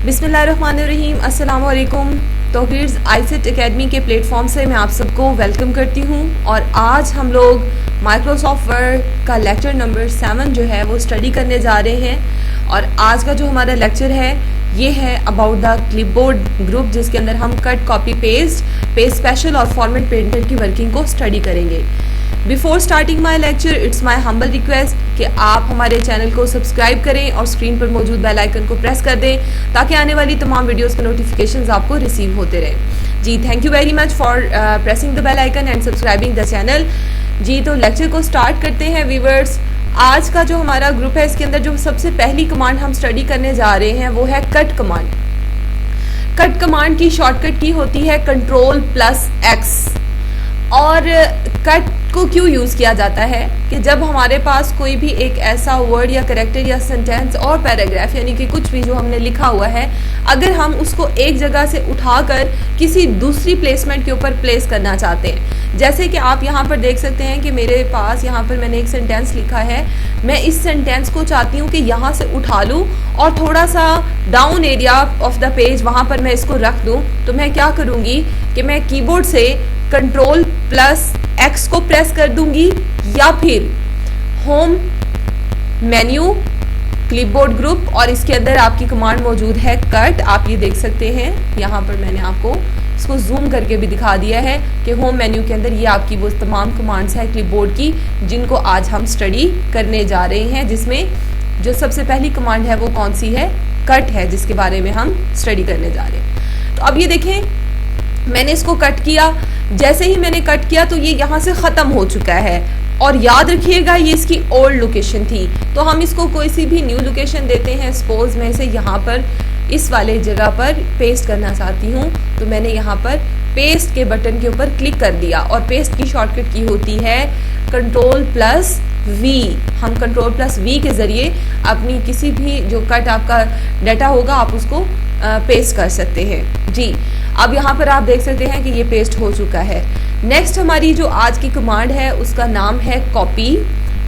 बिस्मिल्लाहिर्रहमानिर्रहीम, अस्सलाम वालेकुम। तौहीर्स आईसेट एकेडमी के प्लेटफॉर्म से मैं आप सबको वेलकम करती हूँ और आज हम लोग माइक्रोसॉफ्ट वर्ड का लेक्चर नंबर 7 जो है वो स्टडी करने जा रहे हैं। और आज का जो हमारा लेक्चर है ये है अबाउट द क्लिपबोर्ड ग्रुप, जिसके अंदर हम कट, कॉपी, पेस्ट स्पेशल और फॉर्मेट प्रिंटर की वर्किंग को स्टडी करेंगे। Before starting my lecture, it's my humble request कि आप हमारे चैनल को सब्सक्राइब करें और स्क्रीन पर मौजूद बेल आइकन को प्रेस कर दें ताकि आने वाली तमाम वीडियोस के नोटिफिकेशंस आपको रिसीव होते रहें। जी, thank you very much for pressing the bell icon and subscribing the channel. जी, तो लेक्चर को स्टार्ट करते हैं व्यूअर्स। आज का जो हमारा ग्रुप है इसके अंदर जो सबसे पहली कमांड हम स्टडी करने जा रहे हैं वो है कट कमांड। कट कमांड की शॉर्टकट की होती है Ctrl+X। और कट को क्यों यूज़ किया जाता है कि जब हमारे पास कोई भी एक ऐसा वर्ड या कैरेक्टर या सेंटेंस और पैराग्राफ यानी कि कुछ भी जो हमने लिखा हुआ है, अगर हम उसको एक जगह से उठाकर किसी दूसरी प्लेसमेंट के ऊपर प्लेस करना चाहते हैं, जैसे कि आप यहाँ पर देख सकते हैं कि मेरे पास यहाँ पर मैंने एक सेंटेंस लिखा है। मैं इस सेंटेंस को चाहती हूँ कि यहाँ से उठा लूँ और थोड़ा सा down area of the page वहाँ पर मैं इसको रख दूँ। तो मैं क्या करूँगी कि मैं कीबोर्ड से Ctrl+X को प्रेस कर दूंगी या फिर होम मेन्यू क्लिपबोर्ड ग्रुप और इसके अंदर आपकी कमांड मौजूद है कट। आप ये देख सकते हैं, यहाँ पर मैंने आपको इसको जूम करके भी दिखा दिया है कि होम मेन्यू के अंदर ये आपकी वो तमाम कमांड्स हैं क्लिपबोर्ड की जिनको आज हम स्टडी करने जा रहे हैं, जिसमें जो सबसे पहली कमांड है वो कौन सी है, कट है, जिसके बारे में हम स्टडी करने जा रहे हैं। तो अब ये देखें, मैंने इसको कट किया। जैसे ही मैंने कट किया तो ये यहाँ से ख़त्म हो चुका है और याद रखिएगा ये इसकी ओल्ड लोकेशन थी। तो हम इसको कोई सी भी न्यू लोकेशन देते हैं। सपोज मैं इसे यहाँ पर इस वाले जगह पर पेस्ट करना चाहती हूँ, तो मैंने यहाँ पर पेस्ट के बटन के ऊपर क्लिक कर दिया और पेस्ट की शॉर्टकट की होती है Ctrl+V। हम Ctrl+V के ज़रिए अपनी किसी भी जो कट आपका डाटा होगा आप उसको पेस्ट कर सकते हैं। जी, अब यहाँ पर आप देख सकते हैं कि ये पेस्ट हो चुका है। नेक्स्ट हमारी जो आज की कमांड है उसका नाम है कॉपी।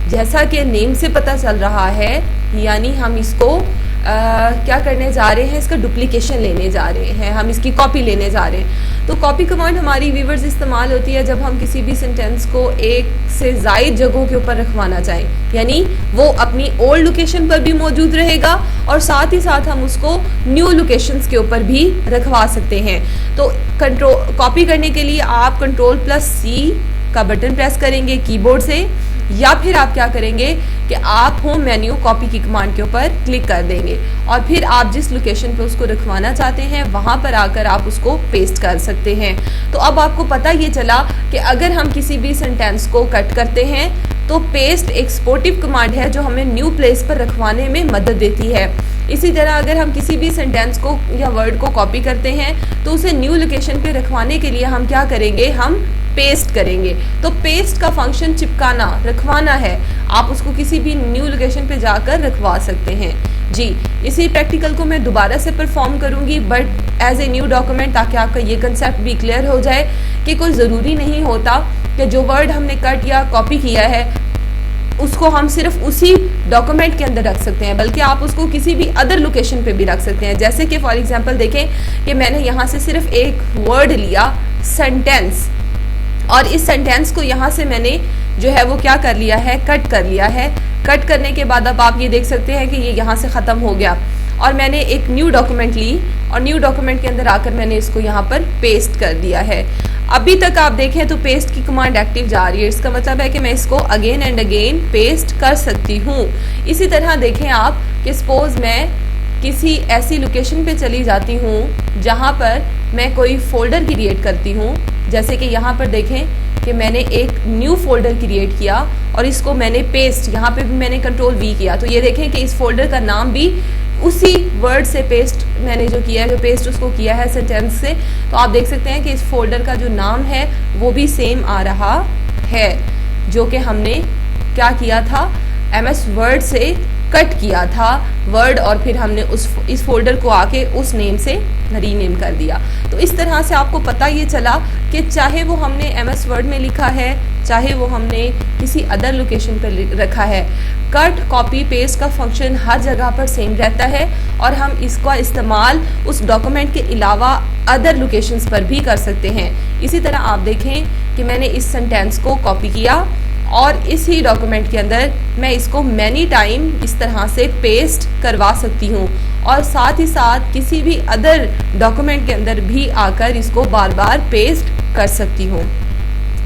जैसा कि नेम से पता चल रहा है, यानी हम इसको क्या करने जा रहे हैं, इसका डुप्लीकेशन लेने जा रहे हैं, हम इसकी कॉपी लेने जा रहे हैं। तो कॉपी कमांड हमारी व्यूअर्स इस्तेमाल होती है जब हम किसी भी सेंटेंस को एक से ज़ायद जगहों के ऊपर रखवाना चाहें, यानी वो अपनी ओल्ड लोकेशन पर भी मौजूद रहेगा और साथ ही साथ हम उसको न्यू लोकेशंस के ऊपर भी रखवा सकते हैं। तो कॉपी करने के लिए आप Ctrl+C का बटन प्रेस करेंगे कीबोर्ड से, या फिर आप क्या करेंगे कि आप होम मेन्यू कॉपी की कमांड के ऊपर क्लिक कर देंगे और फिर आप जिस लोकेशन पे उसको रखवाना चाहते हैं वहां पर आकर आप उसको पेस्ट कर सकते हैं। तो अब आपको पता ये चला कि अगर हम किसी भी सेंटेंस को कट करते हैं तो पेस्ट एक सपोर्टिव कमांड है जो हमें न्यू प्लेस पर रखवाने में मदद देती है। इसी तरह अगर हम किसी भी सेंटेंस को या वर्ड को कॉपी करते हैं तो उसे न्यू लोकेशन पे रखवाने के लिए हम क्या करेंगे, हम पेस्ट करेंगे। तो पेस्ट का फंक्शन चिपकाना, रखवाना है। आप उसको किसी भी न्यू लोकेशन पे जाकर रखवा सकते हैं। जी, इसी प्रैक्टिकल को मैं दोबारा से परफॉर्म करूंगी but as a new document, ताकि आपका ये कंसेप्ट भी क्लियर हो जाए कि कोई ज़रूरी नहीं होता कि जो वर्ड हमने कट या कॉपी किया है उसको हम सिर्फ उसी डॉक्यूमेंट के अंदर रख सकते हैं, बल्कि आप उसको किसी भी अदर लोकेशन पे भी रख सकते हैं। जैसे कि फॉर एग्जांपल देखें कि मैंने यहाँ से सिर्फ एक वर्ड लिया, सेंटेंस, और इस सेंटेंस को यहाँ से मैंने जो है वो क्या कर लिया है, कट कर लिया है। कट करने के बाद अब आप ये देख सकते हैं कि ये यहाँ से ख़त्म हो गया और मैंने एक न्यू डॉक्यूमेंट ली और न्यू डॉक्यूमेंट के अंदर आकर मैंने इसको यहाँ पर पेस्ट कर दिया है। अभी तक आप देखें तो पेस्ट की कमांड एक्टिव जा रही है। इसका मतलब है कि मैं इसको अगेन एंड अगेन पेस्ट कर सकती हूँ। इसी तरह देखें आप कि सपोज मैं किसी ऐसी लोकेशन पे चली जाती हूँ जहाँ पर मैं कोई फोल्डर क्रिएट करती हूँ, जैसे कि यहाँ पर देखें कि मैंने एक न्यू फोल्डर क्रिएट किया और इसको मैंने पेस्ट, यहाँ पे भी मैंने Ctrl+V किया। तो ये देखें कि इस फोल्डर का नाम भी उसी वर्ड से पेस्ट मैंने जो किया है, जो पेस्ट उसको किया है सेंटेंस से, तो आप देख सकते हैं कि इस फोल्डर का जो नाम है वो भी सेम आ रहा है जो कि हमने क्या किया था, MS वर्ड से कट किया था वर्ड और फिर हमने इस फोल्डर को आके उस नेम से रीनेम कर दिया। तो इस तरह से आपको पता ये चला कि चाहे वो हमने MS वर्ड में लिखा है, चाहे वो हमने किसी अदर लोकेशन पर रखा है, कट कॉपी पेस्ट का फंक्शन हर जगह पर सेम रहता है और हम इसका इस्तेमाल उस डॉक्यूमेंट के अलावा अदर लोकेशंस पर भी कर सकते हैं। इसी तरह आप देखें कि मैंने इस सेंटेंस को कॉपी किया और इसी डॉक्यूमेंट के अंदर मैं इसको मैनी टाइम इस तरह से पेस्ट करवा सकती हूँ और साथ ही साथ किसी भी अदर डॉक्यूमेंट के अंदर भी आकर इसको बार बार पेस्ट कर सकती हूँ।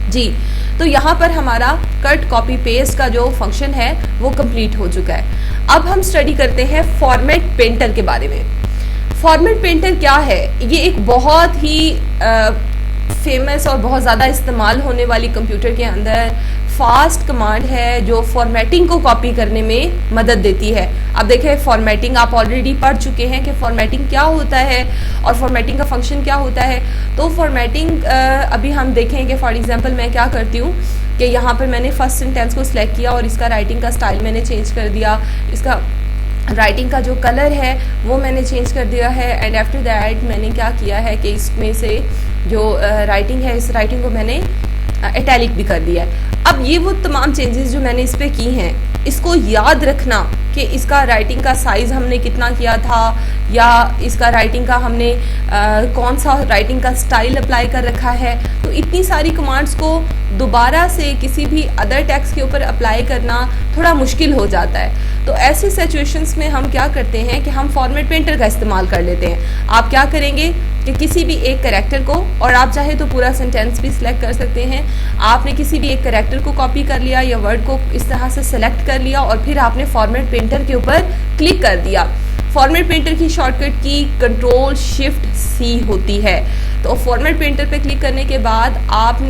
जी, तो यहाँ पर हमारा कट कॉपी पेस्ट का जो फंक्शन है वो कंप्लीट हो चुका है। अब हम स्टडी करते हैं फॉर्मेट पेंटर के बारे में। फॉर्मेट पेंटर क्या है? ये एक बहुत ही फेमस और बहुत ज़्यादा इस्तेमाल होने वाली कंप्यूटर के अंदर फास्ट कमांड है जो फॉर्मेटिंग को कॉपी करने में मदद देती है। अब देखें, फॉर्मेटिंग आप ऑलरेडी पढ़ चुके हैं कि फॉर्मेटिंग क्या होता है और फॉर्मेटिंग का फंक्शन क्या होता है। तो फॉर्मेटिंग अभी हम देखें कि फॉर एग्जांपल मैं क्या करती हूँ कि यहाँ पर मैंने फर्स्ट सेंटेंस को सिलेक्ट किया और इसका राइटिंग का स्टाइल मैंने चेंज कर दिया, इसका राइटिंग का जो कलर है वो मैंने चेंज कर दिया है एंड आफ्टर दैट मैंने क्या किया है कि इसमें से जो राइटिंग है इस राइटिंग को मैंने इटैलिक भी कर दिया है। अब ये वो तमाम चेंजेस जो मैंने इस पर की हैं, इसको याद रखना कि इसका राइटिंग का साइज़ हमने कितना किया था या इसका राइटिंग का हमने कौन सा राइटिंग का स्टाइल अप्लाई कर रखा है, तो इतनी सारी कमांड्स को दोबारा से किसी भी अदर टेक्स्ट के ऊपर अप्लाई करना थोड़ा मुश्किल हो जाता है। तो ऐसी सिचुएशंस में हम क्या करते हैं कि हम फॉर्मेट पेंटर का इस्तेमाल कर लेते हैं। आप क्या करेंगे कि किसी भी एक कैरेक्टर को, और आप चाहे तो पूरा सेंटेंस भी सिलेक्ट कर सकते हैं, आपने किसी भी एक कैरेक्टर को कॉपी कर लिया या वर्ड को इस तरह से सेलेक्ट कर लिया और फिर आपने फॉर्मेट पेंटर के ऊपर क्लिक कर दिया। फॉर्मेट पेंटर की शॉर्टकट की Ctrl+Shift+C होती है। तो फॉर्मेट पेंटर पे क्लिक करने के बाद आप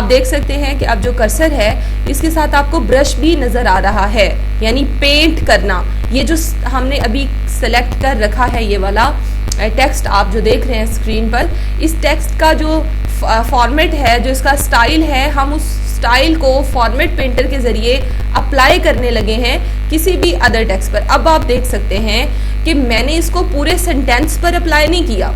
देख सकते हैं कि अब जो कर्सर है इसके साथ आपको ब्रश भी नज़र आ रहा है, यानी पेंट करना। ये जो हमने अभी सेलेक्ट कर रखा है ये वाला टेक्स्ट आप जो देख रहे हैं स्क्रीन पर, इस टेक्स्ट का जो फॉर्मेट है, जो इसका स्टाइल है, हम उस स्टाइल को फॉर्मेट पेंटर के ज़रिए अप्लाई करने लगे हैं किसी भी अदर टेक्स्ट पर। अब आप देख सकते हैं कि मैंने इसको पूरे सेंटेंस पर अप्लाई नहीं किया,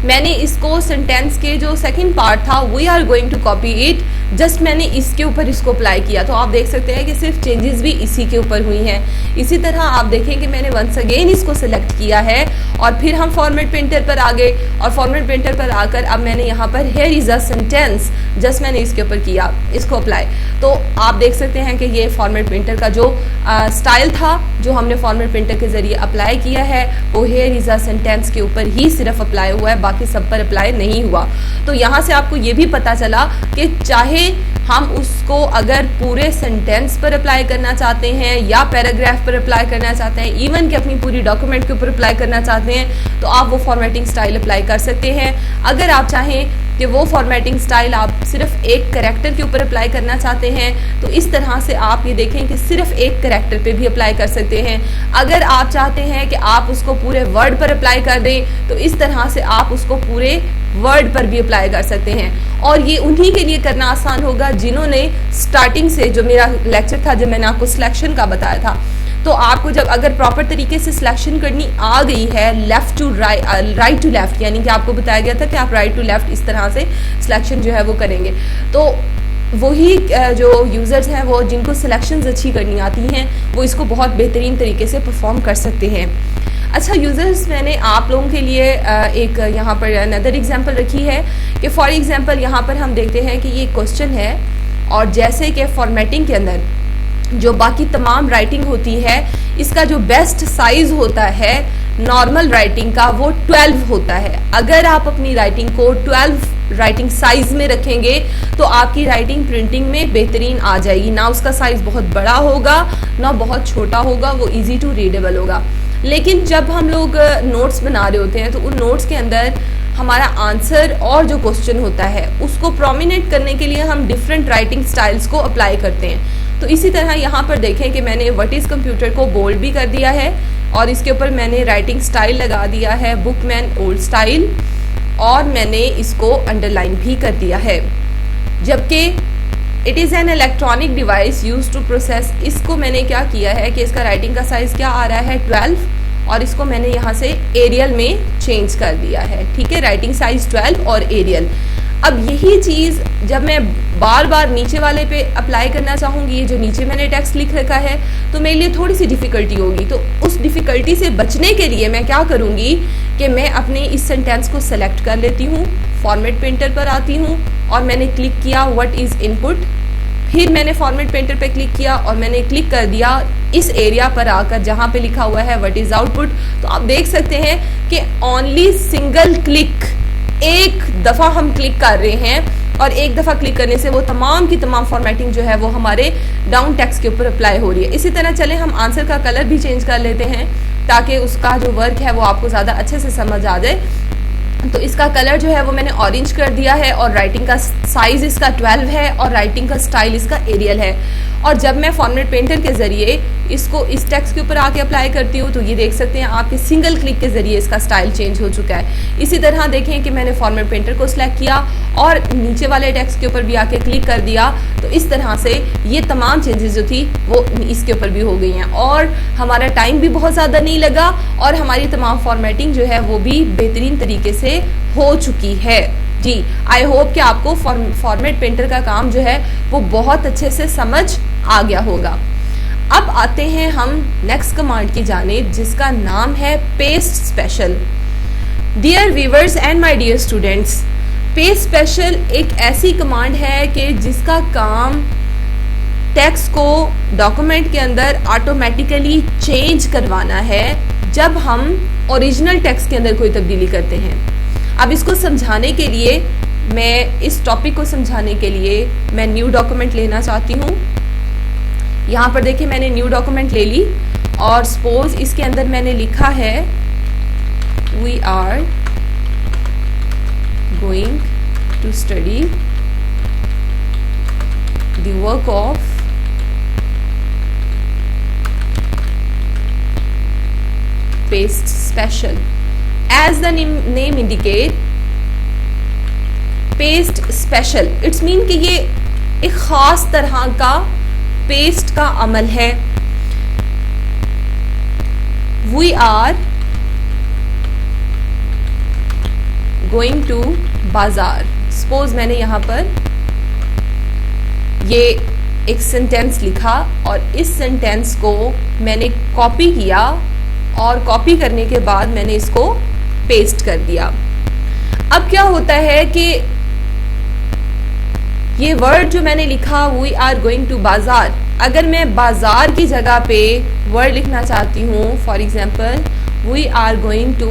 मैंने इसको सेंटेंस के जो सेकंड पार्ट था we are going to copy it, just मैंने इसके ऊपर इसको अप्लाई किया। तो आप देख सकते हैं कि सिर्फ चेंजेस भी इसी के ऊपर हुई हैं। इसी तरह आप देखें कि मैंने वंस अगेन इसको सिलेक्ट किया है और फिर हम फॉर्मेट पेंटर पर आ गए और फॉर्मेट पेंटर पर आकर अब मैंने यहाँ पर here is a sentence, just मैंने इसके ऊपर किया इसको अप्लाई। तो आप देख सकते हैं कि ये फॉर्मेट पेंटर का जो स्टाइल था जो हमने फॉर्मेट पेंटर के जरिए अप्लाई किया है वो हियर इज अ सेंटेंस के ऊपर ही सिर्फ अप्लाई हुआ है, बाकी सब पर अप्लाई नहीं हुआ। तो यहाँ से आपको ये भी पता चला कि चाहे हम उसको अगर पूरे सेंटेंस पर अप्लाई करना चाहते हैं या पैराग्राफ पर अप्लाई करना चाहते हैं, इवन कि अपनी पूरी डॉक्यूमेंट के ऊपर अप्लाई करना चाहते हैं, तो आप वो फॉर्मेटिंग स्टाइल अप्लाई कर सकते हैं। अगर आप चाहें कि वो फॉर्मेटिंग स्टाइल आप सिर्फ एक कैरेक्टर के ऊपर अप्लाई करना चाहते हैं तो इस तरह से आप ये देखें कि सिर्फ एक कैरेक्टर पे भी अप्लाई कर सकते हैं। अगर आप चाहते हैं कि आप उसको पूरे वर्ड पर अप्लाई कर दें तो इस तरह से आप उसको पूरे वर्ड पर भी अप्लाई कर सकते हैं। और ये उन्हीं के लिए करना आसान होगा जिन्होंने स्टार्टिंग से, जो मेरा लेक्चर था जब मैंने आपको सिलेक्शन का बताया था, तो आपको जब अगर प्रॉपर तरीके से सिलेक्शन करनी आ गई है left to right to left, यानी कि आपको बताया गया था कि आप राइट टू लेफ्ट इस तरह से सिलेक्शन जो है वो करेंगे, तो वही जो यूज़र्स हैं वो जिनको सिलेक्शंस अच्छी करनी आती हैं वो इसको बहुत बेहतरीन तरीके से परफॉर्म कर सकते हैं। अच्छा यूज़र्स, मैंने आप लोगों के लिए एक यहाँ पर अनदर एग्जांपल रखी है कि फॉर एग्जांपल यहाँ पर हम देखते हैं कि ये क्वेश्चन है और जैसे कि फॉर्मेटिंग के अंदर जो बाकी तमाम राइटिंग होती है इसका जो बेस्ट साइज होता है नॉर्मल राइटिंग का वो 12 होता है। अगर आप अपनी राइटिंग को 12 राइटिंग साइज में रखेंगे तो आपकी राइटिंग प्रिंटिंग में बेहतरीन आ जाएगी, ना उसका साइज बहुत बड़ा होगा ना बहुत छोटा होगा, वो इजी टू रीडेबल होगा। लेकिन जब हम लोग नोट्स बना रहे होते हैं तो उन नोट्स के अंदर हमारा आंसर और जो क्वेश्चन होता है उसको प्रोमिनेंट करने के लिए हम डिफरेंट राइटिंग स्टाइल्स को अप्लाई करते हैं। तो इसी तरह यहाँ पर देखें कि मैंने व्हाट इज़ कंप्यूटर को बोल्ड भी कर दिया है और इसके ऊपर मैंने राइटिंग स्टाइल लगा दिया है बुकमैन ओल्ड स्टाइल और मैंने इसको अंडरलाइन भी कर दिया है। जबकि it is an electronic device use to process, इसको मैंने क्या किया है कि इसका राइटिंग का साइज़ क्या आ रहा है 12 और इसको मैंने यहाँ से एरियल में चेंज कर दिया है। ठीक है, राइटिंग साइज 12 और एरियल। अब यही चीज़ जब मैं बार बार नीचे वाले पे अप्लाई करना चाहूँगी, ये जो नीचे मैंने टेक्स्ट लिख रखा है, तो मेरे लिए थोड़ी सी डिफ़िकल्टी होगी। तो उस डिफ़िकल्टी से बचने के लिए मैं क्या करूँगी कि मैं अपने इस सेंटेंस को सेलेक्ट कर लेती हूँ, फॉर्मेट पेंटर पर आती हूँ और मैंने क्लिक किया व्हाट इज़ इनपुट, फिर मैंने फॉर्मेट पेंटर पे क्लिक किया और मैंने क्लिक कर दिया इस एरिया पर आकर जहाँ पे लिखा हुआ है व्हाट इज़ आउटपुट। तो आप देख सकते हैं कि ओनली सिंगल क्लिक, एक दफ़ा हम क्लिक कर रहे हैं और एक दफ़ा क्लिक करने से वो तमाम की तमाम फॉर्मेटिंग जो है वो हमारे डाउन टेक्स्ट के ऊपर अप्लाई हो रही है। इसी तरह चले हम आंसर का कलर भी चेंज कर लेते हैं ताकि उसका जो वर्क है वो आपको ज़्यादा अच्छे से समझ आ जाए। तो इसका कलर जो है वो मैंने ऑरेंज कर दिया है और राइटिंग का साइज़ इसका 12 है और राइटिंग का स्टाइल इसका एरियल है। और जब मैं फॉर्मेट पेंटर के ज़रिए इसको इस टेक्स्ट के ऊपर आके अप्लाई करती हूँ तो ये देख सकते हैं आपके सिंगल क्लिक के ज़रिए इसका स्टाइल चेंज हो चुका है। इसी तरह देखें कि मैंने फॉर्मेट पेंटर को सिलेक्ट किया और नीचे वाले टेक्स्ट के ऊपर भी आके क्लिक कर दिया, तो इस तरह से ये तमाम चेंजेस जो थी वो इसके ऊपर भी हो गई हैं और हमारा टाइम भी बहुत ज़्यादा नहीं लगा और हमारी तमाम फॉर्मेटिंग जो है वो भी बेहतरीन तरीके से हो चुकी है। जी, आई होप कि आपको फॉर्मेट पेंटर का काम जो है वो बहुत अच्छे से समझ आ गया होगा। अब आते हैं हम नेक्स्ट कमांड की जानिब जिसका नाम है paste special. Dear viewers and my dear students, paste special एक ऐसी कमांड है कि जिसका काम टेक्स्ट को डॉक्यूमेंट के अंदर ऑटोमेटिकली चेंज करवाना है जब हम ओरिजिनल टेक्स्ट के अंदर कोई तब्दीली करते हैं। अब इसको समझाने के लिए, मैं इस टॉपिक को समझाने के लिए मैं न्यू डॉक्यूमेंट लेना चाहती हूँ। यहाँ पर देखिए मैंने न्यू डॉक्यूमेंट ले ली और सपोज इसके अंदर मैंने लिखा है we are going to study the work of paste special. As the name indicate, paste special it's mean कि ये एक ख़ास तरह का पेस्ट का अमल है। वी आर गोइंग टू बाजार। सपोज मैंने यहाँ पर ये एक सेंटेंस लिखा और इस सेंटेंस को मैंने कॉपी किया और कॉपी करने के बाद मैंने इसको पेस्ट कर दिया। अब क्या होता है कि ये वर्ड जो मैंने लिखा वी आर गोइंग टू बाजार, अगर मैं बाजार की जगह पे वर्ड लिखना चाहती हूँ, for example we are going to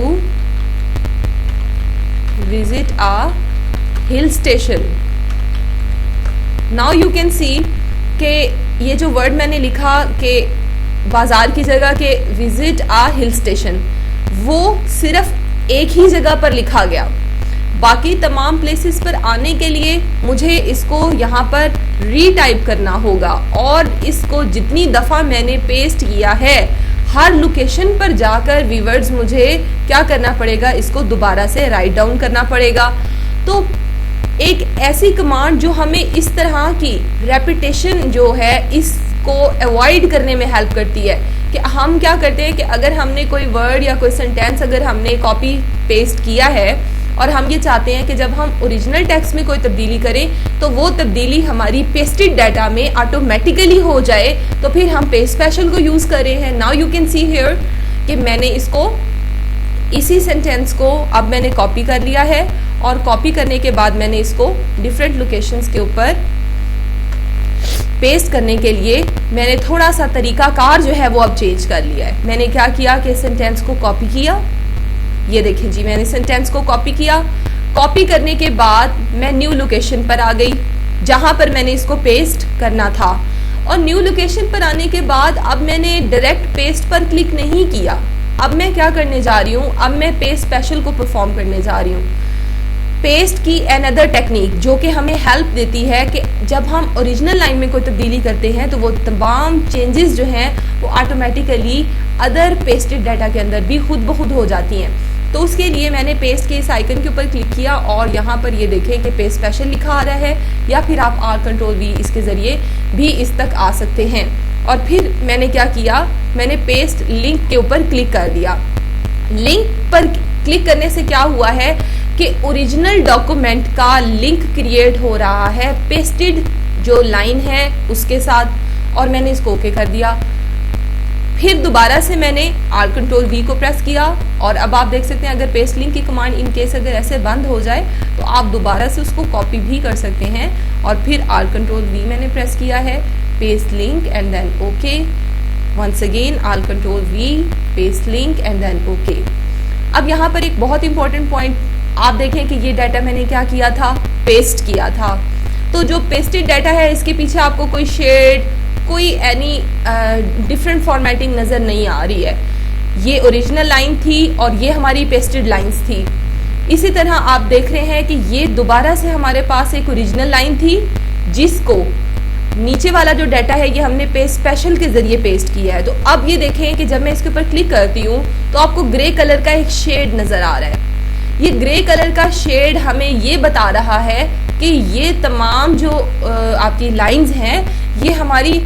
visit a hill station. Now you can see कि ये जो वर्ड मैंने लिखा कि बाजार की जगह के विजिट अ हिल स्टेशन, वो सिर्फ एक ही जगह पर लिखा गया। बाकी तमाम प्लेसेस पर आने के लिए मुझे इसको यहाँ पर रीटाइप करना होगा और इसको जितनी दफ़ा मैंने पेस्ट किया है हर लोकेशन पर जाकर व्यूअर्स मुझे क्या करना पड़ेगा, इसको दोबारा से राइट डाउन करना पड़ेगा। तो एक ऐसी कमांड जो हमें इस तरह की रेपिटेशन जो है इसको अवॉइड करने में हेल्प करती है कि हम क्या करते हैं कि अगर हमने कोई वर्ड या कोई सेंटेंस अगर हमने कॉपी पेस्ट किया है और हम ये चाहते हैं कि जब हम ओरिजिनल टेक्स्ट में कोई तब्दीली करें तो वो तब्दीली हमारी पेस्टेड डाटा में ऑटोमेटिकली हो जाए, तो फिर हम पेस्ट स्पेशल को यूज़ कर रहे हैं। Now you can see here कि मैंने इसको इसी सेंटेंस को अब मैंने कॉपी कर लिया है और कॉपी करने के बाद मैंने इसको डिफरेंट लोकेशंस के ऊपर पेस्ट करने के लिए मैंने थोड़ा सा तरीकाकार जो है वो अब चेंज कर लिया है। मैंने क्या किया कि सेंटेंस को कॉपी किया, ये देखें जी मैंने सेंटेंस को कॉपी किया। कॉपी करने के बाद मैं न्यू लोकेशन पर आ गई जहां पर मैंने इसको पेस्ट करना था और न्यू लोकेशन पर आने के बाद अब मैंने डायरेक्ट पेस्ट पर क्लिक नहीं किया। अब मैं क्या करने जा रही हूँ, अब मैं पेस्ट स्पेशल को परफॉर्म करने जा रही हूँ। पेस्ट की अनदर टेक्निक जो कि हमें हेल्प देती है कि जब हम ओरिजिनल लाइन में कोई तब्दीली करते हैं तो वो तमाम चेंजेस जो हैं वो ऑटोमेटिकली अदर पेस्टेड डाटा के अंदर भी खुद ब खुद हो जाती हैं। तो उसके लिए मैंने पेस्ट के इस आइकन के ऊपर क्लिक किया और यहाँ पर ये देखें कि पेस्ट स्पेशल लिखा आ रहा है, या फिर आप R+V इसके ज़रिए भी इस तक आ सकते हैं। और फिर मैंने क्या किया, मैंने पेस्ट लिंक के ऊपर क्लिक कर दिया। लिंक पर क्लिक करने से क्या हुआ है कि ओरिजिनल डॉक्यूमेंट का लिंक क्रिएट हो रहा है पेस्टेड जो लाइन है उसके साथ, और मैंने इसको ओके कर दिया। फिर दोबारा से मैंने Alt Control V को प्रेस किया, और अब आप देख सकते हैं अगर पेस्ट लिंक की कमांड इन केस अगर ऐसे बंद हो जाए तो आप दोबारा से उसको कॉपी भी कर सकते हैं, और फिर Alt Control V मैंने प्रेस किया है, paste link and then okay, once again Alt Control V, paste link and then okay. अब यहाँ पर एक बहुत इंपॉर्टेंट पॉइंट आप देखें कि ये डाटा मैंने क्या किया था, पेस्ट किया था। तो जो पेस्टेड डाटा है इसके पीछे आपको कोई शेड, कोई एनी डिफरेंट फॉर्मेटिंग नज़र नहीं आ रही है। ये ओरिजिनल लाइन थी और ये हमारी पेस्टेड लाइंस थी। इसी तरह आप देख रहे हैं कि ये दोबारा से हमारे पास एक ओरिजिनल लाइन थी जिसको नीचे वाला जो डाटा है ये हमने पेस्ट स्पेशल के जरिए पेस्ट किया है। तो अब ये देखें कि जब मैं इसके ऊपर क्लिक करती हूँ तो आपको ग्रे कलर का एक शेड नज़र आ रहा है। ये ग्रे कलर का शेड हमें ये बता रहा है कि ये तमाम जो आपकी लाइंस हैं ये हमारी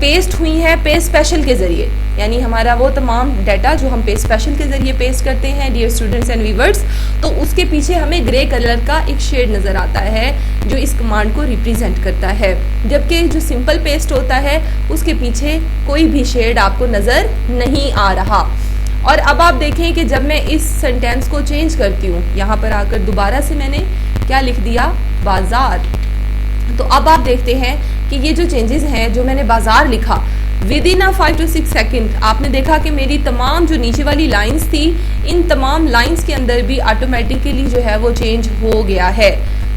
पेस्ट हुई हैं पेस्ट स्पेशल के ज़रिए, यानी हमारा वो तमाम डाटा जो हम पेस्ट स्पेशल के ज़रिए पेस्ट करते हैं डियर स्टूडेंट्स एंड व्यूअर्स, तो उसके पीछे हमें ग्रे कलर का एक शेड नज़र आता है जो इस कमांड को रिप्रेजेंट करता है। जबकि जो सिंपल पेस्ट होता है उसके पीछे कोई भी शेड आपको नज़र नहीं आ रहा। और अब आप देखें कि जब मैं इस सेंटेंस को चेंज करती हूँ, यहाँ पर आकर दोबारा से मैंने क्या लिख दिया, बाजार। तो अब आप देखते हैं कि ये जो चेंजेस हैं, जो मैंने बाजार लिखा विद इन 5 to 6 सेकेंड, आपने देखा कि मेरी तमाम जो नीचे वाली लाइंस थी इन तमाम लाइंस के अंदर भी ऑटोमेटिकली जो है वो चेंज हो गया है।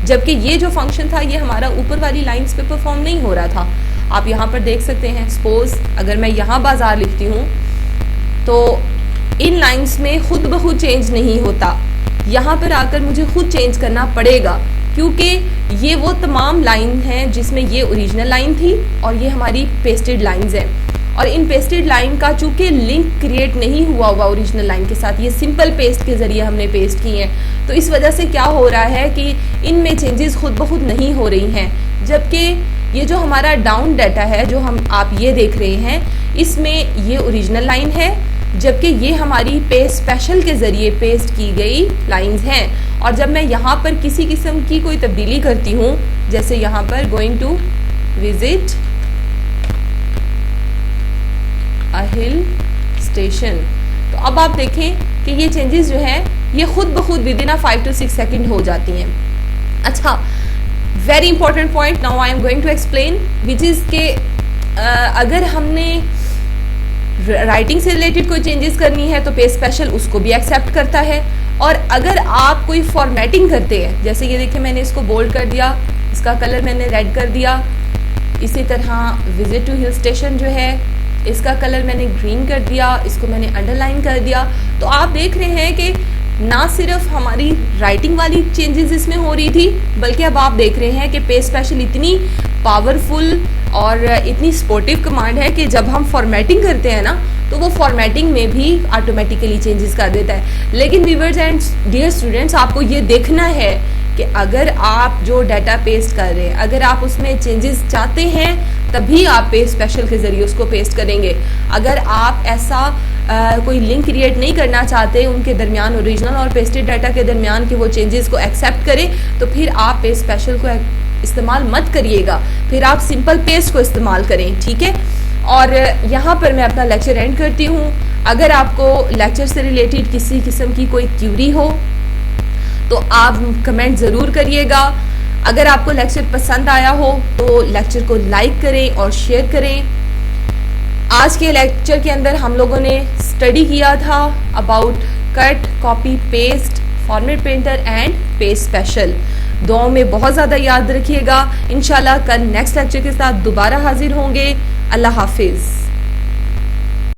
जबकि ये जो फंक्शन था ये हमारा ऊपर वाली लाइंस पे परफॉर्म नहीं हो रहा था। आप यहाँ पर देख सकते हैं, सपोज अगर मैं यहाँ बाजार लिखती हूँ तो इन लाइंस में खुद ब खुद चेंज नहीं होता, यहाँ पर आकर मुझे खुद चेंज करना पड़ेगा, क्योंकि ये वो तमाम लाइन हैं जिसमें ये ओरिजिनल लाइन थी और ये हमारी पेस्टेड लाइंस हैं। और इन पेस्टेड लाइन का चूंकि लिंक क्रिएट नहीं हुआ हुआ ओरिजिनल लाइन के साथ, ये सिंपल पेस्ट के ज़रिए हमने पेस्ट की हैं, तो इस वजह से क्या हो रहा है कि इनमें चेंजेस खुद ब खुद नहीं हो रही हैं। जबकि ये जो हमारा डाउन डाटा है जो आप ये देख रहे हैं, इसमें ये ओरिजिनल लाइन है, जबकि ये हमारी पेस्ट स्पेशल के ज़रिए पेस्ट की गई लाइंस हैं। और जब मैं यहाँ पर किसी किस्म की कोई तब्दीली करती हूँ, जैसे यहाँ पर going to visit a hill station, तो अब आप देखें कि ये चेंजेस जो हैं ये खुद ब खुद विद इन 5 to 6 सेकेंड हो जाती हैं। अच्छा, very important point now I am going to explain, which is के अगर हमने राइटिंग से रिलेटेड कोई चेंजेस करनी है तो पेस्ट स्पेशल उसको भी एक्सेप्ट करता है। और अगर आप कोई फॉर्मेटिंग करते हैं, जैसे ये देखिए मैंने इसको बोल्ड कर दिया, इसका कलर मैंने रेड कर दिया, इसी तरह विजिट टू हिल स्टेशन जो है इसका कलर मैंने ग्रीन कर दिया, इसको मैंने अंडरलाइन कर दिया, तो आप देख रहे हैं कि ना सिर्फ हमारी राइटिंग वाली चेंजेस इसमें हो रही थी, बल्कि अब आप देख रहे हैं कि पेस्ट स्पेशल इतनी पावरफुल और इतनी सपोर्टिव कमांड है कि जब हम फॉर्मेटिंग करते हैं ना तो वो फॉर्मेटिंग में भी ऑटोमेटिकली चेंजेस कर देता है। लेकिन व्यूअर्स एंड डियर स्टूडेंट्स, आपको ये देखना है कि अगर आप जो डाटा पेस्ट कर रहे हैं, अगर आप उसमें चेंजेस चाहते हैं तभी आप पेस्ट स्पेशल के ज़रिए उसको पेस्ट करेंगे। अगर आप ऐसा कोई लिंक क्रिएट नहीं करना चाहते उनके दरमियान, ओरिजिनल और पेस्टेड डाटा के दरमियान, कि वो चेंजेस को एक्सेप्ट करें, तो फिर आप पेस्ट स्पेशल को इस्तेमाल मत करिएगा, फिर आप सिंपल पेस्ट को इस्तेमाल करें, ठीक है। और यहाँ पर मैं अपना लेक्चर एंड करती हूँ। अगर आपको लेक्चर से रिलेटेड किसी किस्म की कोई क्यूरी हो तो आप कमेंट ज़रूर करिएगा। अगर आपको लेक्चर पसंद आया हो तो लेक्चर को लाइक करें और शेयर करें। आज के लेक्चर के अंदर हम लोगों ने स्टडी किया था about cut, copy, paste, format painter and paste special. दुआओं में बहुत ज़्यादा याद रखिएगा। इंशाल्लाह कल नेक्स्ट लेक्चर के साथ दोबारा हाजिर होंगे। अल्लाह हाफिज़।